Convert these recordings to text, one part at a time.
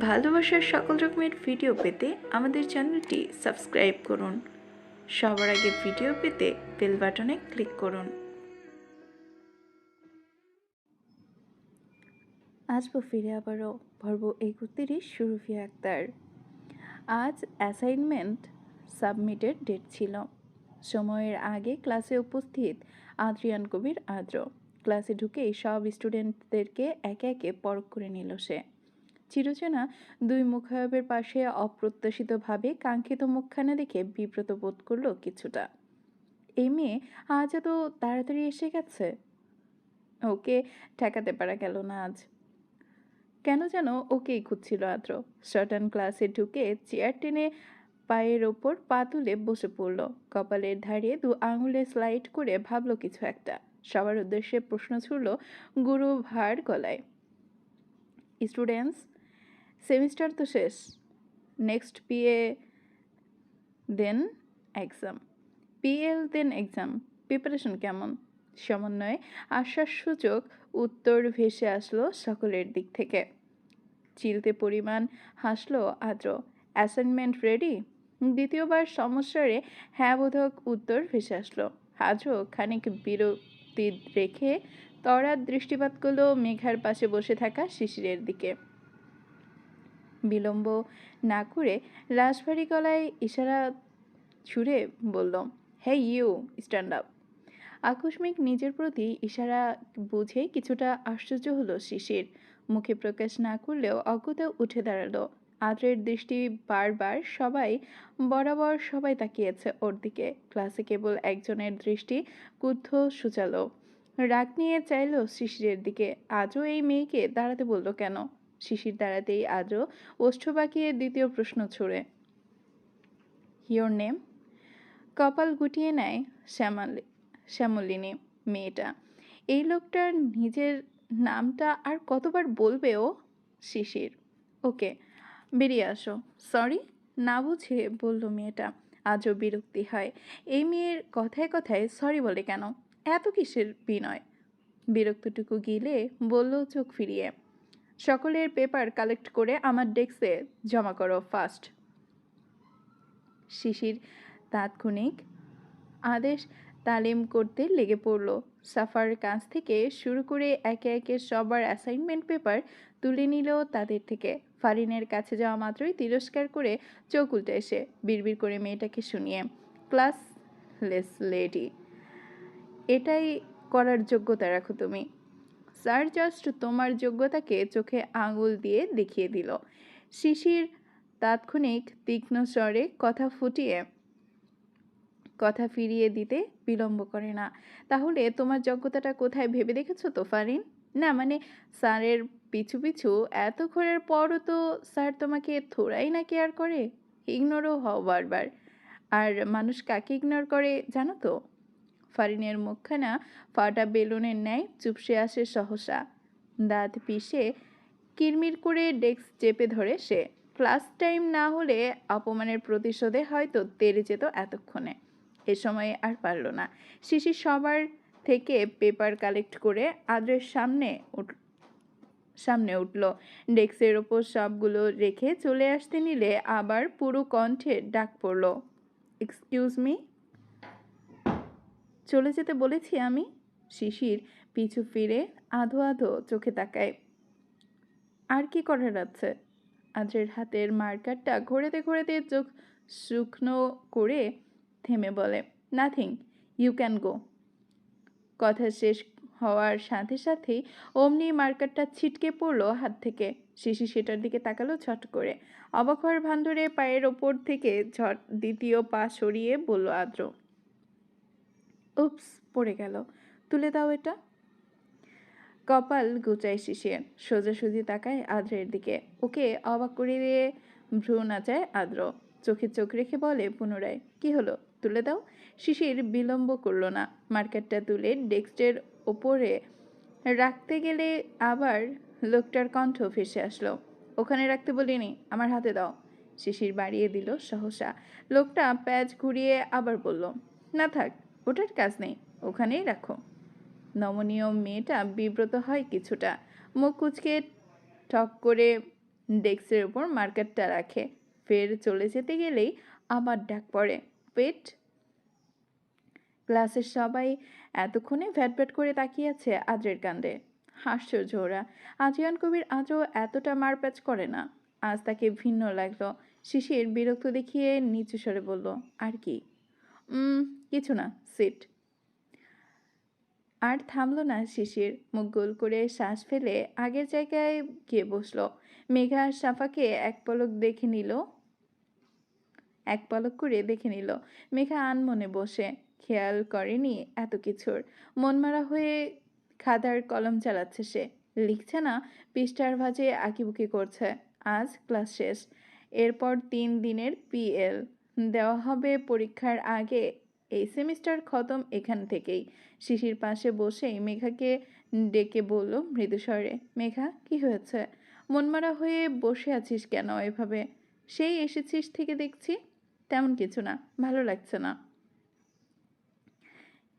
ভালোবাসার সকল রকমের ভিডিও পেতে আমাদের চ্যানেলটি সাবস্ক্রাইব করুন। সবার আগে ভিডিও পেতে বেল বাটনে ক্লিক করুন। আসবো ফিরে আবারও পর্ব 31 সুরফিয়া আক্তার। আজ অ্যাসাইনমেন্ট সাবমিটের ডেট ছিল। সময়ের আগে ক্লাসে উপস্থিত আদ্রিয়ান কবির আদ্র। ক্লাসে ঢুকেই সব স্টুডেন্টদেরকে একে একে পরখ করে নিল সে। চিরচেনা দুই মুখায়বের পাশে অপ্রত্যাশিতভাবে কাঙ্ক্ষিত মুখখানা দেখে বিব্রত বোধ করল কিছুটা। এই মেয়ে আজ এত তাড়াতাড়ি এসে গেছে। ওকে ঠেকাতে পারা গেল না আজ। কেন যেন ওকেই খুঁজছিল আদ্র। শর্টান ক্লাসে ঢুকে চেয়ার টেনে পায়ের ওপর পা তুলে বসে পড়ল। কপালের ধারে দু আঙুলে স্লাইড করে ভাবল কিছু একটা। সবার উদ্দেশ্যে প্রশ্ন ছুড়ল গুরু ভার গলায়। স্টুডেন্টস, সেমিস্টার তো শেষ। নেক্সট পিএ দেন এক্সাম। পিএল দেন এক্সাম। প্রিপারেশন কেমন? সমন্বয়ে আশ্বাসসূচক উত্তর ভেসে আসলো সকলের দিক থেকে। চিলতে পরিমাণ হাসলো আদ্র। Assignment ready? দ্বিতীয়বার সমস্যারে হ্যাঁ বোধক উত্তর ভেসে আসলো। আদ্র খানিক বিরক্তি রেখে তড়াৎ দৃষ্টিপাত করলো মেঘার পাশে বসে থাকা শিশিরের দিকে। বিলম্ব না করে রাশভারী গলায় ইশারা ছুড়ে বলল, হে ইউ, স্ট্যান্ড আপ। আকস্মিক নিজের প্রতি ইশারা বুঝে কিছুটা আশ্চর্য হলো শিশির। মুখে প্রকাশ না করলেও অজ্ঞতা উঠে দাঁড়ালো। আদ্রের দৃষ্টি বারবার বরাবর সবাই তাকিয়েছে ওর দিকে। ক্লাসে কেবল একজনের দৃষ্টি ক্রুদ্ধ সূচালো। রাগ নিয়ে চাইল শিশিরের দিকে। আজও এই মেয়েকে দাঁড়াতে বলল কেন? শিশির দাঁড়াতেই আজও ওষ্ঠ বাঁকিয়ে দ্বিতীয় প্রশ্ন ছুড়ে, ইয়োর নেম? কপাল গুটিয়ে নেয় শ্যামলিনী মেয়েটা। এই লোকটার নিজের নামটা আর কতবার বলবে ও? শিশির, ওকে বেরিয়ে আসো। সরি, না বুঝে বলল মেয়েটা। আজও বিরক্তি হয়। এই মেয়ের কথায় কথায় সরি বলে কেন? এত কিসের বিনয়? বিরক্তটুকু গিলে বলল চোখ ফিরিয়ে, সকলের পেপার কালেক্ট করে আমার ডেস্কে জমা করো ফাস্ট। শিশির তাৎক্ষণিক আদেশ তালিম করতে লেগে পড়ল। সাফার কাছ থেকে শুরু করে একে একে সবার অ্যাসাইনমেন্ট পেপার তুলে নিল তাদের থেকে। ফারিনের কাছে যাওয়া মাত্রই তিরস্কার করে চোখ উল্টে এসে বিড়বিড় করে মেয়েটাকে শুনিয়ে, ক্লাসলেস লেডি, এটাই করার যোগ্যতা রাখো তুমি। স্যার জাস্ট তোমার যোগ্যতাকে চোখে আঙুল দিয়ে দেখিয়ে দিল। শিশির তাৎক্ষণিক তীক্ষ্ণ স্বরে কথা ফিরিয়ে দিতে বিলম্ব করে না। তাহলে তোমার যোগ্যতাটা কোথায় ভেবে দেখেছো তো ফারিন? না মানে স্যারের পিছু পিছু এত ঘোরার পরও তো স্যার তোমাকে থোড়াই না কেয়ার করে। ইগনোরও হও বারবার। আর মানুষ কাকে ইগনোর করে জানো তো? ফারিনের মুখখানা ফাটা বেলুনের ন্যায় চুপসে আসে সহসা। দাঁত পিষে কিরমির করে ডেস্ক চেপে ধরে সে। ক্লাস টাইম না হলে অপমানের প্রতিশোধে হয়তো তেড়ে যেত এতক্ষণে। এ সময়ে আর পারল না। শিশির সবার থেকে পেপার কালেক্ট করে আদ্রের সামনে উঠল। ডেস্কের ওপর সবগুলো রেখে চলে আসতে নিলে আবার পুরো কণ্ঠে ডাক পড়ল, এক্সকিউজ মি। চলে যেতে বলেছি আমি। শিশির পিছু ফিরে আধো আধো চোখে তাকায়। আর কি করার আছে? আদ্রের হাতের মার্কারটা ঘোরাতে ঘোরাতে চোখ শুকনো করে থেমে বলে, নাথিং, ইউ ক্যান গো। কথা শেষ হওয়ার সাথে সাথেই অমনি মার্কারটা ছিটকে পড়লো হাত থেকে। শিশির সেটার দিকে তাকালো ছট করে। অবাক হওয়ার ভান ধরে পায়ের ওপর থেকে দ্বিতীয় পা সরিয়ে বলল আদ্র, উপস, পড়ে গেল, তুলে দাও এটা। কপাল গুচায় শিশির, সোজাসুজি তাকায় আদ্রের দিকে। ওকে অবাক করে দিয়ে ভ্রু নাচায় আদ্র। চোখে চোখ রেখে বলে পুনরায়, কি হলো, তুলে দাও। শিশির বিলম্ব করল না। মার্কারটা তুলে ডেস্কের ওপরে রাখতে গেলে আবার লোকটার কণ্ঠ ভেসে আসলো, ওখানে রাখতে বলিনি, আমার হাতে দাও। শিশির বাড়িয়ে দিল সহসা। লোকটা প্যাচ ঘুরিয়ে আবার বলল, না থাক, ওটার কাজ নেই, ওখানেই রাখো। নমনীয় মেয়েটা বিব্রত হয় কিছুটা। মুখ কুঁচকে ঠক করে ডেস্কের উপর মার্কারটা রাখে। ফের চলে যেতে গেলেই আবার ডাক পড়ে, ওয়েট। ক্লাসের সবাই এতক্ষণে ভ্যাট করে তাকিয়ে আছে আদ্রের কাণ্ডে। আশ্চর্য ওরা। আজিয়ান কবির আজও এতটা মারপ্যাচ করে না। আজ তাকে ভিন্ন লাগলো। শিশির বিরক্ত দেখিয়ে নিচু স্বরে বলল, আর কি? কিছু না, সিট। আর থামলো না শিশির। মুখ গোল করে শ্বাস ফেলে আগের জায়গায় গিয়ে বসলো। মেঘা আর সাফাকে এক পলক করে দেখে নিল। মেঘা আনমনে বসে খেয়াল করেনি এত কিছুর। মনমারা হয়ে খাতার কলম চালাচ্ছে সে। লিখছে না, পৃষ্ঠার ভাঁজে আঁকিবুকি করছে। আজ ক্লাস শেষ। এরপর 3 দিনের পিএল দেওয়া হবে পরীক্ষার আগে। এই সেমিস্টার খতম এখান থেকেই। শিশির পাশে বসেই মেঘাকে ডেকে বলল মৃদুস্বরে, মেঘা, কি হয়েছে? মনমারা হয়ে বসে আছিস কেন এভাবে? সেই এসেছিস থেকে দেখছি। তেমন কিছু না, ভালো লাগছে না।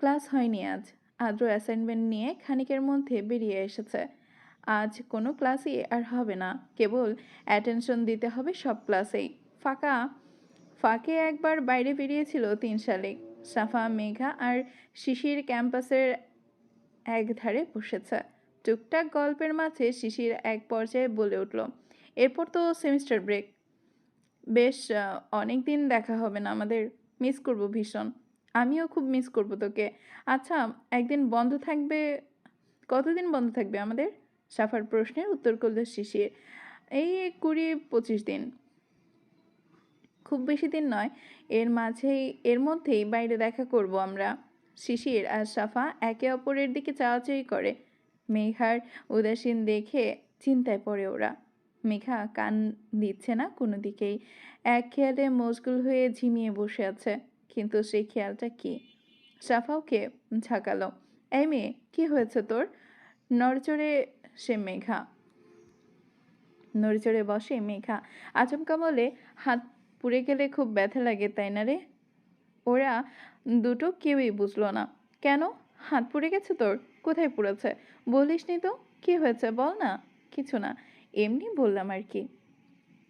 ক্লাস হয়নি আজ। আদ্র অ্যাসাইনমেন্ট নিয়ে খানিকের মধ্যে বেরিয়ে এসেছে। আজ কোনো ক্লাসই আর হবে না, কেবল অ্যাটেনশন দিতে হবে সব ক্লাসেই। ফাঁকে একবার বাইরে বেরিয়েছিল 3 সালে। সাফা, মেঘা আর শিশির ক্যাম্পাসের একধারে বসেছে। টুকটাক গল্পের মাঝে শিশির এক পর্যায়ে বলে উঠল, এরপর তো সেমিস্টার ব্রেক। বেশ অনেক দিন দেখা হবে না আমাদের। মিস করব ভীষণ। আমিও খুব মিস করব তোকে। আচ্ছা, একদিন বন্ধ থাকবে? কতদিন বন্ধ থাকবে আমাদের? সাফার প্রশ্নের উত্তর করল শিশির, এই 20-25 দিন। খুব বেশি দিন নয়। এর মধ্যেই বাইরে দেখা করব আমরা। শিশির আর সাফা একে অপরের দিকে চাওয়াচাই করে। মেঘার উদাসীন দেখে চিন্তায় পড়ে ওরা। মেঘা কান দিচ্ছে না কোনো দিকেই। এক খেয়ালে মশগুল হয়ে ঝিমিয়ে বসে আছে। কিন্তু সেই খেয়ালটা কি? সাফাওকে ঝাঁকালো, এই মেয়ে, কি হয়েছে তোর? নড়েচড়ে বসে মেঘা। আচমকা বলে, হাত পুড়ে গেলে খুব ব্যথা লাগে তাই না রে? ওরা দুটো কেউই বুঝলো না। কেন? হাত পুড়ে গেছে তোর? কোথায় পুড়েছে? বলিসনি তো, কি হয়েছে বল না। কিছু না, এমনি বললাম আর কি।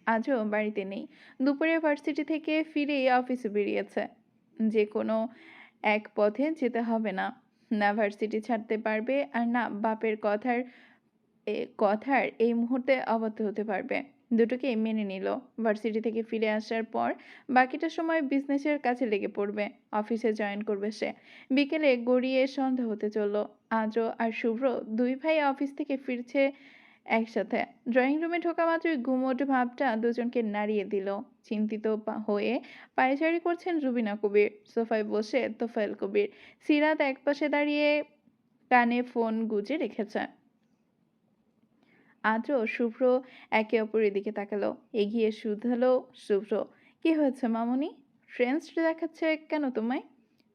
আজও বাড়িতে নেই। দুপুরে ভার্সিটি থেকে ফিরেই অফিসে বেরিয়েছে। যে কোনো এক পথে যেতে হবে না। না ভার্সিটি ছাড়তে পারবে, আর না বাপের কথার এই মুহূর্তে অবাধ্য হতে পারবে। দুটোকে মেনে নিল। ভার্সিটি থেকে ফিরে আসার পর বাকিটা সময় বিজনেসের কাছে লেগে পড়বে। অফিসে জয়েন করবে সে। বিকেলে গড়িয়ে সন্ধ্যা হতে চলল। আজও আর শুভ্র দুই ভাই অফিস থেকে ফিরছে একসাথে। ড্রয়িং রুমে ঢোকা মাত্রই গুমোট ভাবটা দুজনকে নাড়িয়ে দিল। চিন্তিত হয়ে পায়চারি করছেন রুবিনা কবির। সোফায় বসে তোফায়েল কবির। সিরাত একপাশে দাঁড়িয়ে কানে ফোন গুজে রেখেছে। আদ্র শুভ্র একে অপরের দিকে তাকালো। এগিয়ে শুধালো শুভ্র, কি হয়েছে মামুনি? ফ্রেন্ডস দেখাচ্ছে কেন তোমায়?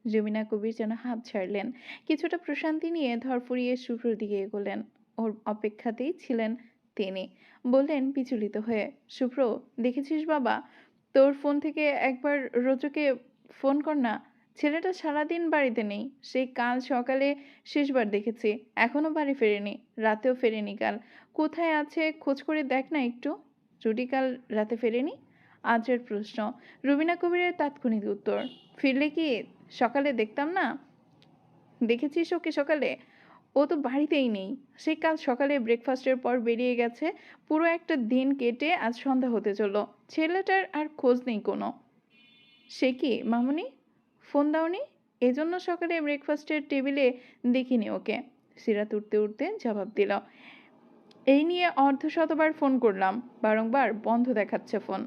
রুবিনা কবির যেন হাঁপ ছাড়লেন। কিছুটা প্রশান্তি নিয়ে ধরফরিয়ে শুভ্রর দিকে এগোলেন। ওর অপেক্ষাতেই ছিলেন তিনি। বললেন বিচলিত হয়ে, শুভ্র, দেখেছিস বাবা? তোর ফোন থেকে একবার রোজকে ফোন কর না। ছেলেটা সারাদিন বাড়িতে নেই। সেই কাল সকালে শেষবার দেখেছি। এখনো বাড়ি ফেরেনি। রাতেও ফেরেনি কাল। কোথায় আছে খোঁজ করে দেখ না একটু। রুটি কাল রাতে ফেরেনি? আজের প্রশ্ন। রুবিনা কবিরের তাৎক্ষণিক উত্তর, ফিরলে কি সকালে দেখতাম না? দেখেছিস ওকে সকালে? ও তো বাড়িতেই নেই। সে কাল সকালে ব্রেকফাস্টের পর বেরিয়ে গেছে। পুরো একটা দিন কেটে আজ সন্ধ্যা হতে চলল। ছেলেটার আর খোঁজ নেই কোনো। সে কি মামুনি, ফোন দাওনি? এজন্য সকালে ব্রেকফাস্টের টেবিলে দেখিনি ওকে। সিরাত উঠতে উঠতে জবাব দিল, এই নিয়ে অর্ধশতবার ফোন করলাম, বারংবার বন্ধ দেখাচ্ছে ফোন।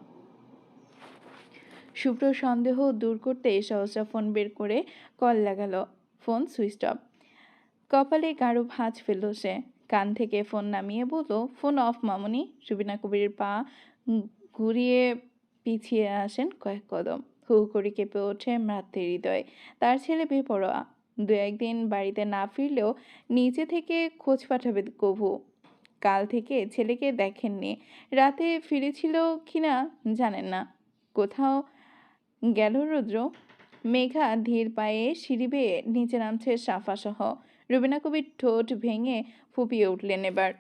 শুভ্র সন্দেহ দূর করতে সহসা ফোন বের করে কল লাগালো। Phone switch off. কপালে গাঢ় ভাঁজ ফেলল সে। কান থেকে ফোন নামিয়ে বলল, ফোন অফ মামুনি। রুবিনা কবিরের পা ঘুরিয়ে পিছিয়ে আসেন কয়েক কদম। হু করে কেঁপে ওঠে মাতৃ হৃদয়। তার ছেলে বেপরোয়া। 2-1 দিন বাড়িতে না ফিরলেও নিচে থেকে খোঁজ পাঠাবে কভু। কাল থেকে ছেলেকে দেখেননি। রাতে ফিরেছিল কিনা জানেন না। কোথাও গেল রুদ্র? মেঘা ধীর পায়ে সিঁড়ি বেয়ে নিচে নামছে সাফা সহ। রুবিনা কবির ঠোঁট ভেঙে ফুপিয়ে উঠলেন এবার।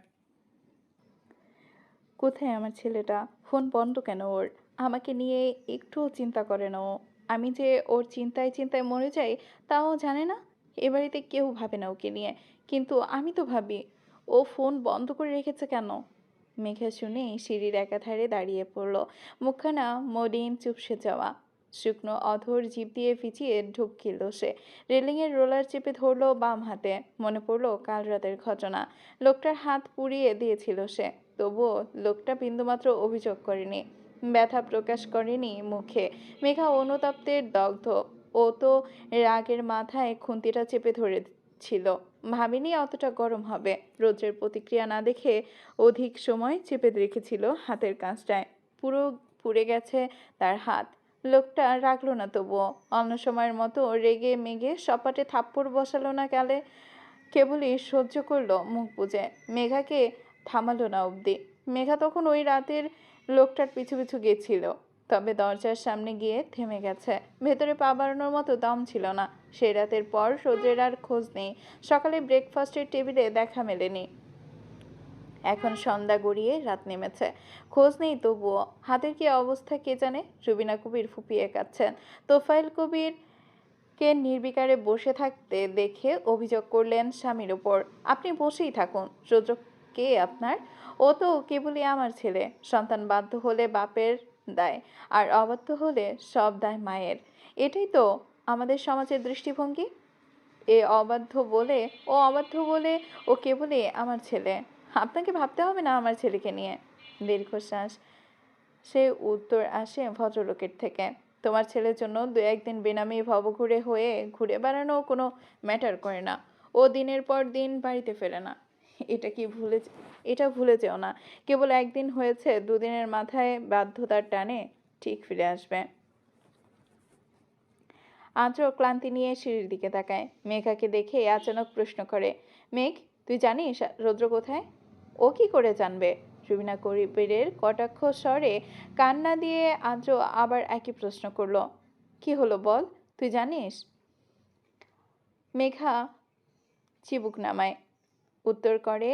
কোথায় আমার ছেলেটা? ফোন বন্ধ কেন ওর? আমাকে নিয়ে একটুও চিন্তা করে না ও। আমি যে ওর চিন্তায় চিন্তায় মরে যাই তাও জানে না। এ বাড়িতে কেউ ভাবে না ওকে নিয়ে, কিন্তু আমি তো ভাবি। ও ফোন বন্ধ করে রেখেছে কেন? মেঘা শুনেই সিঁড়ির একাধারে দাঁড়িয়ে পড়ল, মুখখানা মলিন চুপসে যাওয়া। শুকনো অধর জিভ দিয়ে ভিজিয়ে ঢুক গিলল সে। রেলিংয়ের রোলার চেপে ধরল বাম হাতে। মনে পড়ল কাল রাতের ঘটনা। লোকটার হাত পুড়িয়ে দিয়েছিল সে, তবুও লোকটা বিন্দুমাত্র অভিযোগ করেনি, ব্যথা প্রকাশ করেনি মুখে। মেঘা অনুতপ্তের দগ্ধ। ও তো রাগের মাথায় খুন্তিটা চেপে ধরেছিল, ভাবিনি অতটা গরম হবে। রৌদ্রের প্রতিক্রিয়া না দেখে অধিক সময় চেপে রেখেছিল হাতের কাজটায়। পুরো পুড়ে গেছে তার হাত। লোকটা রাখলো না তবুও। অন্য সময়ের মতো রেগে মেগে সপাটে থাপ্পড় বসালো না গালে, কেবলই সহ্য করলো মুখ বুজে। মেঘাকে থামালো না অবধি। মেঘা তখন ওই রাতের লোকটার পিছু পিছু গেছিল, তবে দরজার সামনে গিয়ে থেমে গেছে। ভেতরে পা বাড়ানোর মতো দম ছিল না। সেই রাতের পর রোদ্রের আর খোঁজ নেই। সকালে ব্রেকফাস্টের টেবিলে দেখা মেলেনি। এখন সন্ধ্যা গড়িয়ে রাত নেমেছে, খোঁজ নেই তবুও। হাতের কি অবস্থা কে জানে। রুবিনা কবির ফুপিয়ে কাঁদছেন। তোফায়েল কবির কে নির্বিকারে বসে থাকতে দেখে অভিযোগ করলেন স্বামীর ওপর। আপনি বসেই থাকুন, রৌদ্র কে আপনার? ও তো কেবলই আমার ছেলে। সন্তান বাধ্য হলে বাপের দায়, আর অবাধ্য হলে সব দায় মায়ের। এটাই তো আমাদের সমাজের দৃষ্টিভঙ্গি। অবাধ্য বলে ও কেবলই আমার ছেলে। আপনাকে ভাবতে হবে না আমার ছেলেকে নিয়ে। দীর্ঘশ্বাস সে উত্তর আসে ভদ্রলোকের থেকে। তোমার ছেলের জন্য দু একদিন বেনামি ভবঘুরে হয়ে ঘুরে বেড়ানো কোনো ম্যাটার করে না। ও দিনের পর দিন বাড়িতে ফেরে না। এটা কি ভুলে এটা ভুলে যেও না। কেবল একদিন হয়েছে, দুদিনের মাথায় বাধ্যতার টানে ঠিক ফিরে আসবে। আজও ক্লান্তি নিয়ে সিঁড়ির দিকে তাকায়। মেঘাকে দেখে আচানক প্রশ্ন করে, মেঘ, তুই জানিস রৌদ্র কোথায়? ও কি করে জানবে? রুবিনা কবিরের কটাক্ষ স্বরে কান্না দিয়ে আজও আবার একই প্রশ্ন করলো। কি হলো বল, তুই জানিস? মেঘা চিবুক নামায়, উত্তর করে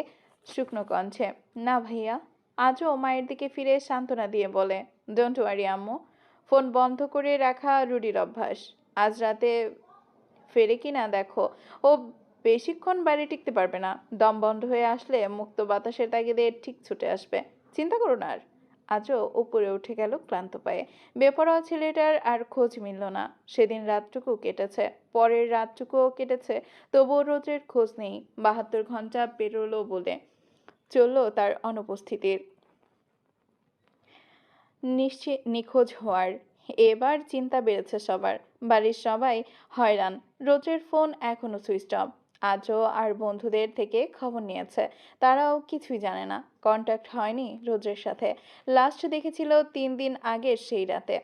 শুকনো কণ্ঠে, না ভাইয়া। আজও মায়ের দিকে ফিরে সান্ত্বনা দিয়ে বলে, ডোন্ট ওয়ারি আম্মু। ফোন বন্ধ করে রাখা রুডির অভ্যাস। আজ রাতে ফেরে কিনা দেখো। ও বেশিক্ষণ বাড়ি টিকতে পারবে না। দম বন্ধ হয়ে আসলে মুক্ত বাতাসের তাগিদে ঠিক ছুটে আসবে। চিন্তা করো না আর। আজও উপরে উঠে গেল ক্লান্ত পায়ে। বেপরোয়া ছেলেটার আর খোঁজ মিলল না। সেদিন রাতটুকু কেটেছে, পরের রাতটুকুও কেটেছে, তবুও রোদ্রের খোঁজ নেই। 72 ঘন্টা পেরোলো বলে চলল তার অনুপস্থিতির, নিখোঁজ হওয়ার। এবার চিন্তা বেড়েছে সবার। বাড়ির সবাই হয়রান। রোজের ফোন এখনো সুইচ অফ। আজও আর বন্ধুদের থেকে খবর নিয়েছে, তারাও কিছুই জানে না। কন্ট্যাক্ট হয়নি রোজের সাথে। লাস্ট দেখেছিল 3 দিন আগের সেই রাতে,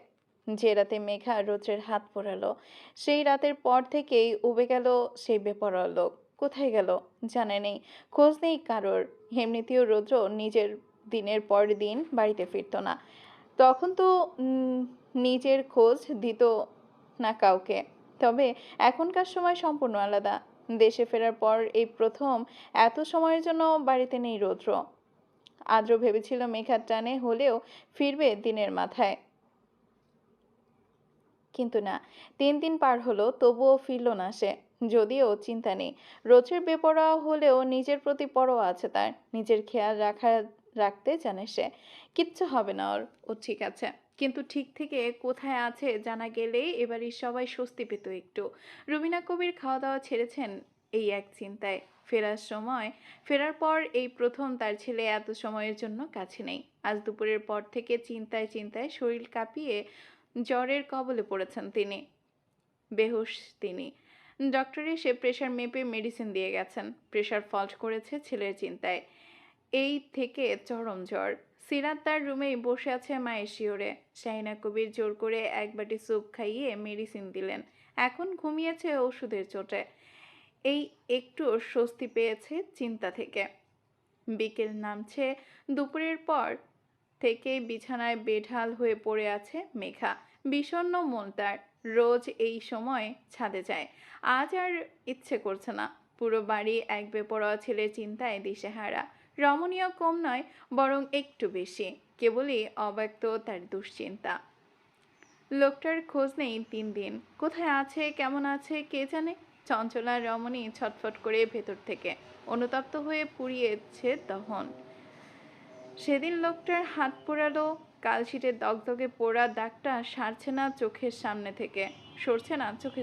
যে রাতে মেঘা রোজের হাত পোড়ালো। সেই রাতের পর থেকেই উবে গেল সেই বেপরোয়া লোক। কোথায় গেল জানে নেই, খোঁজ নেই কারোর। এমনিতেও রৌদ্র নিজের দিনের পর দিন বাড়িতে ফিরত না। তখন তো নিজের খোঁজ দিত না কাউকে। তবে এখনকার সময় সম্পূর্ণ আলাদা। দেশে ফেরার পর এই প্রথম এত সময়ের জন্য বাড়িতে নেই রৌদ্র। আদ্র ভেবেছিল মেঘার টানে হলেও ফিরবে দিনের মাথায়, কিন্তু না। 3 দিন পার হলো, তবুও ফিরল না সে। যদিও চিন্তা নেই, রোজের বেপরোয়া হলেও নিজের প্রতি পরোয়া আছে তার। নিজের খেয়াল রাখতে জানে সে। কিচ্ছু হবে না ওর, ও ঠিক আছে। কিন্তু ঠিক থেকে কোথায় আছে জানা গেলেই এবারই সবাই স্বস্তি পেত একটু। রুবিনা কবির খাওয়া দাওয়া ছেড়েছেন এই এক চিন্তায়। ফেরার পর এই প্রথম তার ছেলে এত সময়ের জন্য কাছে নেই। আজ দুপুরের পর থেকে চিন্তায় চিন্তায় শরীর কাঁপিয়ে জ্বরের কবলে পড়েছেন তিনি। বেহুশ তিনি। ডক্টর এসে প্রেশার মেপে মেডিসিন দিয়ে গেছেন। প্রেশার ফল্ট করেছে ছেলের চিন্তায়। এই থেকে চরম জ্বর। সিরাত তার রুমেই বসে আছে মায়ের শিওরে। শাহিনা কবির জোর করে এক বাটি স্যুপ খাইয়ে মেডিসিন দিলেন। এখন ঘুমিয়েছে ওষুধের চোটে। এই একটু স্বস্তি পেয়েছে চিন্তা থেকে। বিকেল নামছে। দুপুরের পর থেকেই বিছানায় বেঢাল হয়ে পড়ে আছে মেঘা। বিষণ্ণ মন তার। রোজ এই সময় ছাদে যায়। আজ আর ইচ্ছে করছে না। পুরো বাড়ি এক বেপরোয়া ছেলের চিন্তায় দিশেহারা। রমণীয় কম নয়, বরং একটু বেশি। কেবলই অব্যক্ত তার দুশ্চিন্তা। লোকটার খোঁজ নেই 3 দিন। কোথায় আছে, কেমন আছে কে জানে। চঞ্চলা রমণী ছটফট করে ভেতর থেকে অনুতপ্ত হয়ে পুড়িয়েছে দহন। সেদিন লোকটার হাত পোড়ালো, কালশিটের দগদগে পোড়া দাগটা সরছে না চোখের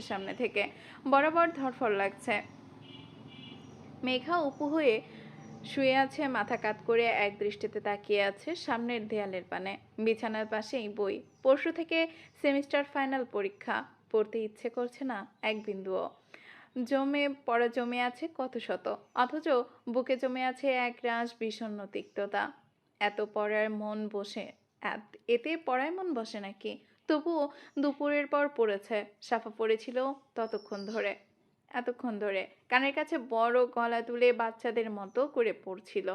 সামনে থেকে। বরাবর ধরফর লাগছে। মেঘা উপুু হয়ে শুয়ে আছে, মাথা কাত করে এক দৃষ্টিতে তাকিয়ে আছে সামনের দেয়ালের পানে। বিছানার পাশেই বই। পরশু থেকে সেমিস্টার ফাইনাল পরীক্ষা। পড়তে ইচ্ছে করছে না এক বিন্দুও। জমে আছে কত শত, অথচ বুকে জমে আছে এক রাশ বিষণ্ণ তিক্ততা। এতে পড়ায় মন বসে নাকি? তবুও দুপুরের পর পড়েছে। সাফা পড়েছিল এতক্ষণ ধরে কানের কাছে বড় গলা তুলে বাচ্চাদের মতো করে পড়ছিল।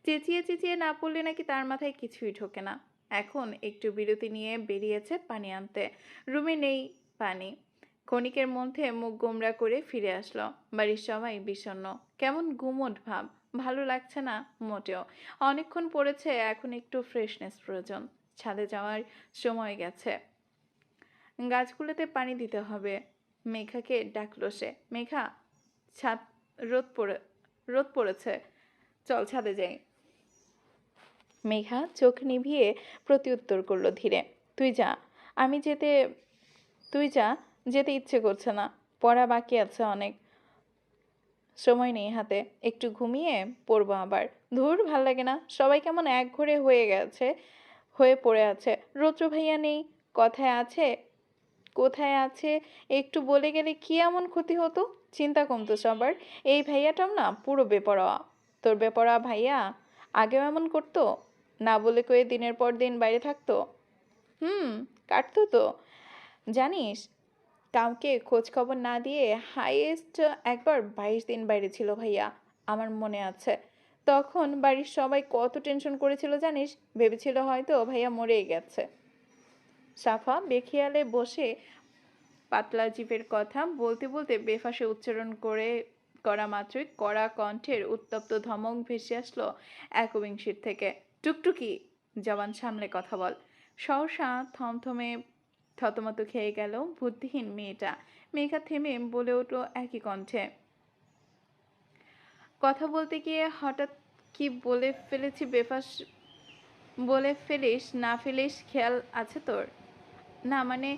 চেঁচিয়ে চেঁচিয়ে না পড়লে নাকি তার মাথায় কিছুই ঢোকে না। এখন একটু বিরতি নিয়ে বেরিয়েছে পানি আনতে। রুমে নেই পানি। ক্ষণিকের মধ্যে মুখ গোমড়া করে ফিরে আসলো। বাড়ির সবাই বিষণ্ণ, কেমন গুমোট ভাব। ভালো লাগছে না মোটেও। অনেকক্ষণ পড়েছে, এখন একটু ফ্রেশনেস প্রয়োজন। ছাদে যাওয়ার সময় গেছে। গাছগুলোতে পানি দিতে হবে। মেঘাকে ডাকলো সে। মেঘা, ছাদ রোদ পড়েছে, চল ছাদে যাই। মেঘা চোখ নিভিয়ে প্রত্যুত্তর করলো ধীরে। তুই যা, যেতে ইচ্ছে করছে না। পড়া বাকি আছে অনেক, সময় নেই হাতে। একটু ঘুমিয়ে পড়বো আবার। ধুর, ভাল লাগে না। সবাই কেমন একঘরে হয়ে পড়ে আছে। রৌদ্র ভাইয়া নেই। কোথায় আছে একটু বলে গেলে কি এমন ক্ষতি হতো? চিন্তা কমতো সবার। এই ভাইয়াটাও না পুরো বেপরোয়া। তোর বেপরোয়া ভাইয়া আগেও এমন করতো? না বলে কয়ে দিনের পর দিন বাইরে থাকতো। কাটতো তো। জানিস, কাউকে খোঁজ খবর না দিয়ে হাইয়েস্ট একবার 22 দিন বাইরে ছিল ভাইয়া। আমার মনে আছে। তখন বাড়ির সবাই কত টেনশন করেছিল জানিস? ভেবেছিল হয়তো ভাইয়া মরেই গেছে। সাফা বেখিয়ালে বসে পাতলা জিভের কথা বলতে বলতে বেফাঁসে উচ্চারণ করা মাত্রই কড়া কণ্ঠের উত্তপ্ত ধমক ভেসে আসলো একবিংশির থেকে। টুকটুকি, জবান সামলে কথা বল। সহসা থতমত খেয়ে গেল বুদ্ধিহীন মেয়েটা। মেঘা থেমে বলে উঠল একই কণ্ঠে। কথা বলতে গিয়ে হঠাৎ কি বলে ফেলিস না ফেলিস খেয়াল আছে তোর? না মানে,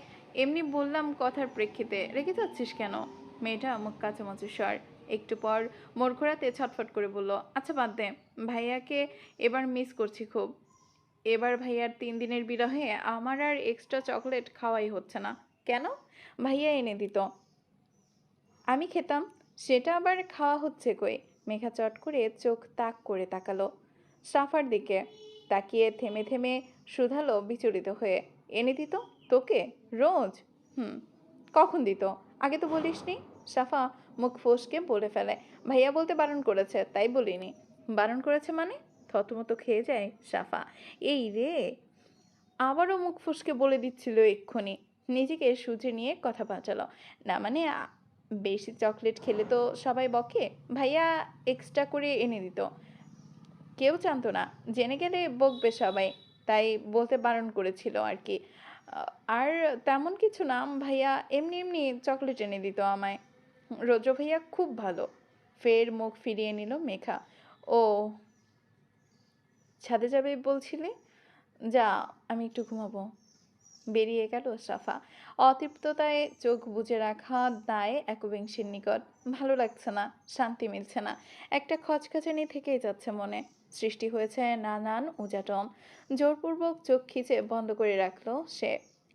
এমনি বললাম কথার প্রেক্ষিতে। রেগে যাচ্ছিস কেন? মেয়েটা মুখ কাচামাচি স্বর। একটু পর মোড় ঘোরাতে ছটফট করে বলল, আচ্ছা বাদ দে। ভাইয়াকে এবার মিস করছি খুব। এবার ভাইয়ার 3 দিনের বিরহে আমার আর এক্সট্রা চকলেট খাওয়াই হচ্ছে না। কেন? ভাইয়া এনে দিত, আমি খেতাম। সেটা আবার খাওয়া হচ্ছে কই? মেঘা চট করে চোখ তাক করে তাকালো সাফার দিকে। তাকিয়ে থেমে থেমে শুধালো বিচলিত হয়ে, এনে দিত তোকে রোজ? কখন দিত? আগে তো বলিসনি। সাফা মুখ ফসকে বলে ফেলে, ভাইয়া বলতে বারণ করেছে, তাই বলিনি। বারণ করেছে মানে? থতমত খেয়ে যায় সাফা। এই রে, আবারও মুখ ফসকে বলে দিচ্ছিল এক্ষুনি। নিজেকে সুঝে নিয়ে কথা বাঁচালো, না মানে বেশি চকলেট খেলে তো সবাই বকে। ভাইয়া এক্সট্রা করে এনে দিত। কেউ জানতো না, জেনে গেলে বকবে সবাই, তাই বলতে বারণ করেছিল আর কি। আর তেমন কিছু না, ভাইয়া এমনি এমনি চকলেট এনে দিত আমায়। রৌদ্র ভাইয়া খুব ভালো। ফের মুখ ফিরিয়ে নিল মেঘা। ও, ছাদে যাবে বলছিলে? যা, আমি একটু ঘুমাবো। বেরিয়ে গেল সাফা। অতৃপ্ততায় চোখ বুজে রাখা দায় একবিংশীর নিকট। ভালো লাগছে না, শান্তি মিলছে না। একটা খচখচানি থেকেই যাচ্ছে মনে। সৃষ্টি হয়েছে নানান উজাটন। জোরপূর্বক চোখ খিচে বন্ধ করে রাখলো সে।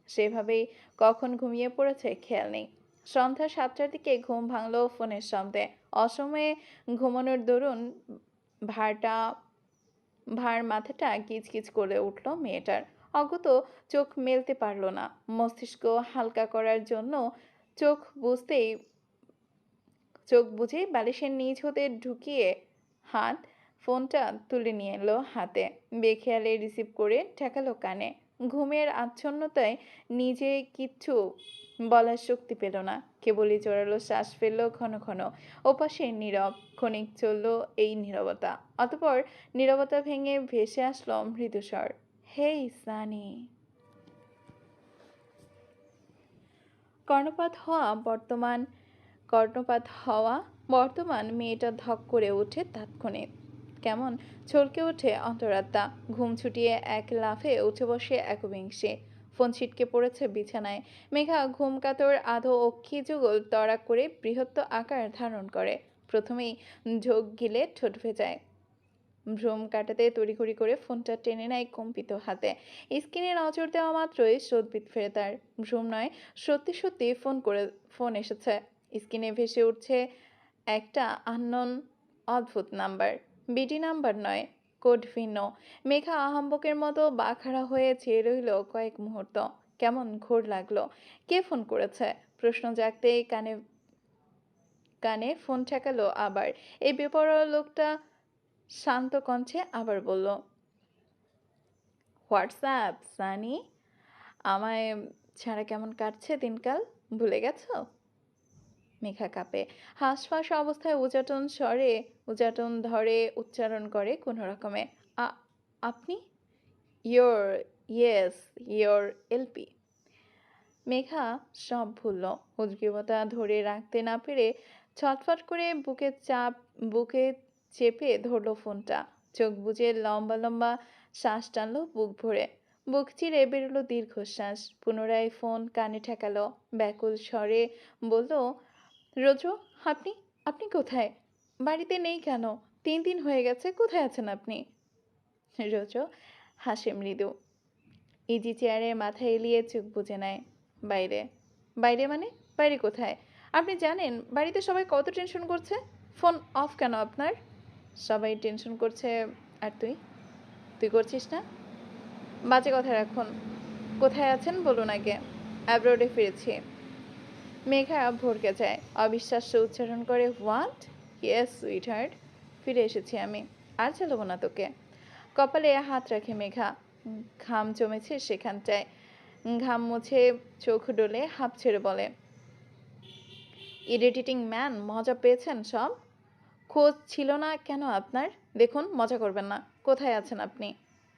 সেভাবেই কখন ঘুমিয়ে পড়েছে খেয়াল নেই। সন্ধ্যা 7টার দিকে ঘুম ভাঙলো ফোনের শব্দে। অসময়ে ঘুমানোর দরুন ভার মাথাটা কিচকিচ করে উঠল মেয়েটার। অগত চোখ মেলতে পারল না। মস্তিষ্ক হালকা করার জন্য চোখ বুঝেই বালিশের নিচ হতে ঢুকিয়ে হাত ফোনটা তুলে নিয়ে এলো হাতে, বেখেয়ালে রিসিভ করে ঠেকালো কানে। ঘুমের আচ্ছন্নতায় নিজে কিচ্ছু বলার শক্তি পেল না, কেবলই জোরালো শ্বাস ফেললো ঘন ঘন। ওপাশে নীরব, ক্ষণিক চলল এই নীরবতা, অতঃপর নীরবতা ভেঙে ভেসে আসলো মৃদুস্বর, হেই সানি। কর্ণপাত হওয়া বর্তমান কর্ণপাত হওয়া বর্তমান মেয়েটা ধক করে ওঠে তাৎক্ষণিক, কেমন ছলকে ওঠে অন্তরাত্মা। ঘুম ছুটিয়ে এক লাফে উঠে বসে একবিংশে। ফোন ছিটকে পড়েছে বিছানায়। মেঘা ঘুম কাতর আধো অক্ষি যুগল তড়া করে বৃহত্ত আকার ধারণ করে। প্রথমেই ঝোঁক গিলে ঠোঁট ভেজায়, ভ্রম কাটাতে তড়িঘড়ি করে ফোনটা টেনে নেয় কম্পিত হাতে। স্ক্রিনে নজর দেওয়া মাত্রই স্রোতবিদ ফেরে তার। ভ্রম নয়, সত্যি সত্যি ফোন এসেছে। স্ক্রিনে ভেসে উঠছে একটা আননোন অদ্ভুত নাম্বার। বিডি নাম্বার নয়, কোড ভিন্ন। মেঘা আহাম্বকের মতো বাখাড়া হয়ে চেয়ে রইল কয়েক মুহূর্ত। কেমন ঘোর লাগলো। কে ফোন করেছে? প্রশ্ন জাগতেই কানে কানে ফোন ঠেকালো আবার। এই বেপরোয়া লোকটা শান্ত কণ্ঠে আবার বলল, হোয়াটসঅ্যাপ সানি, আমায় ছাড়া কেমন কাটছে দিনকাল, ভুলে গেছো? মেঘা কাঁপে, হাঁসফাঁস অবস্থায় উচাটন ধরে উচ্চারণ করে কোনো রকমে, আপনি? Your, yes, your LP. Megha সব ভুলল। উদ্গ্রীবতা ধরে রাখতে না পেরে ছটফট করে বুকে চেপে ধরল ফোনটা। চোখ বুজে লম্বা লম্বা শ্বাস টানলো বুক ভরে। বুক চিরে বেরোলো দীর্ঘশ্বাস। পুনরায় ফোন কানে ঠেকালো, ব্যাকুল স্বরে বলল, রোজো, আপনি আপনি কোথায়? বাড়িতে নেই কেন? 3 দিন হয়ে গেছে, কোথায় আছেন আপনি? রোজো হাসে মৃদু, ইজি চেয়ারে মাথা এলিয়ে চোখ বুজে নেয়। বাইরে? বাইরে মানে? বাইরে কোথায়? আপনি জানেন বাড়িতে সবাই কত টেনশন করছে? ফোন অফ কেন আপনার? সবাই টেনশন করছে, আর তুই করছিস না? বাজে কথা রাখুন। কোথায় আছেন বলুন আগে। অ্যাব্রোডে ফিরেছি। মেঘা ভরকে যায়, অবিশ্বাস্য উচ্চারণ করে, হোয়াট? ইয়েস সুইট হার্ট, ফিরে এসেছি আমি। আর চালাবো না তোকে। কপালে হাত রাখে মেঘা, ঘাম জমেছে সেখানটায়। ঘাম মুছে চোখ ডোলে হাঁপ ছেড়ে বলে, ইরিটেটিং ম্যান, মজা পেয়েছেন সব? খোঁজ ছিল না কেন আপনার? দেখুন, মজা করবেন না। কোথায় আছেন আপনি?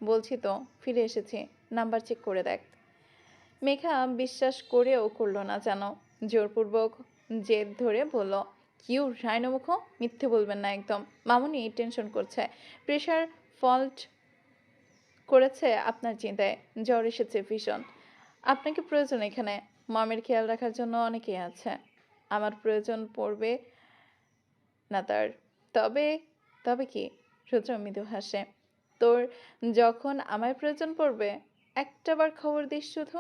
বলছি তো ফিরে এসেছি, নাম্বার চেক করে দেখ। মেঘা বিশ্বাস করেও করল না যেন। জোরপূর্বক জেদ ধরে বলল, কিউ রায়নমুখ, মিথ্যে বলবেন না একদম। মামুনি টেনশন করছে, প্রেশার ফল্ট করেছে আপনার চিন্তায়, জ্বর এসেছে ভীষণ। আপনাকে প্রয়োজন এখানে। মামের খেয়াল রাখার জন্য অনেকেই আছে। আমার প্রয়োজন পড়বে না তার। তবে তবে কি? রুদ্র মৃদু হাসে, তোর যখন আমার প্রয়োজন পড়বে একটাবার খবর দিস শুধু,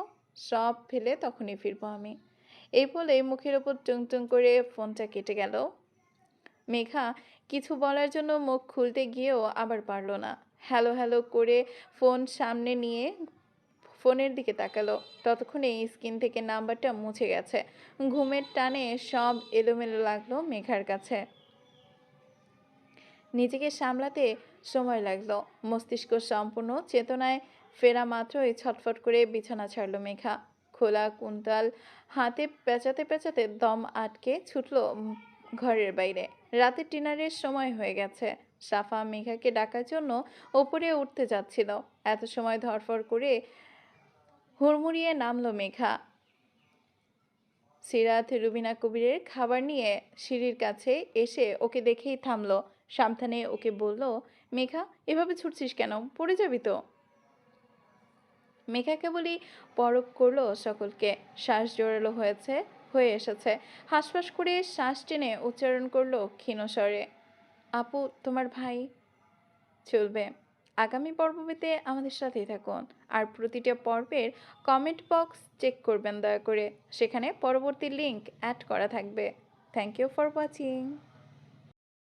সব ফেলে তখনই ফিরবো আমি। এই বলে মুখের ওপর টুং টুং করে ফোনটা কেটে গেল। মেঘা কিছু বলার জন্য মুখ খুলতে গিয়েও আবার পারল না। হ্যালো হ্যালো করে ফোন সামনে নিয়ে ফোনের দিকে তাকালো। ততক্ষণে স্ক্রিন থেকে নাম্বারটা মুছে গেছে। ঘুমের টানে সব এলোমেলো লাগলো মেঘার কাছে। নিজেকে সামলাতে সময় লাগলো। মস্তিষ্ক সম্পূর্ণ চেতনায় ফেরা মাত্রই ছটফট করে বিছানা ছাড়ল মেঘা। খোলা কুন্তাল হাতে পেঁচাতে পেঁচাতে দম আটকে ছুটল ঘরের বাইরে। রাতের ডিনারের সময় হয়ে গেছে। সাফা মেঘাকে ডাকার জন্য ওপরে উঠতে যাচ্ছিল, এত সময় ধরফর করে হুড়মুড়িয়ে নামলো মেঘা। সিরাত রুবিনা কবিরের খাবার নিয়ে সিঁড়ির কাছে এসে ওকে দেখেই থামলো। সাবধানে ওকে বলল, মেঘা, এভাবে ছুটছিস কেন? পড়ে যাবি তো। মেঘা কেবলই পরখ করলো সকলকে। শ্বাস জোরালো হয়ে এসেছে। হাঁসফাঁস করে শ্বাস টেনে উচ্চারণ করলো ক্ষীণ স্বরে, আপু, তোমার ভাই। চলবে। আগামী পর্ব পেতে আমাদের সাথেই থাকুন। আর প্রতিটা পর্বের কমেন্ট বক্স চেক করবেন দয়া করে, সেখানে পরবর্তী লিংক অ্যাড করা থাকবে। Thank you for watching.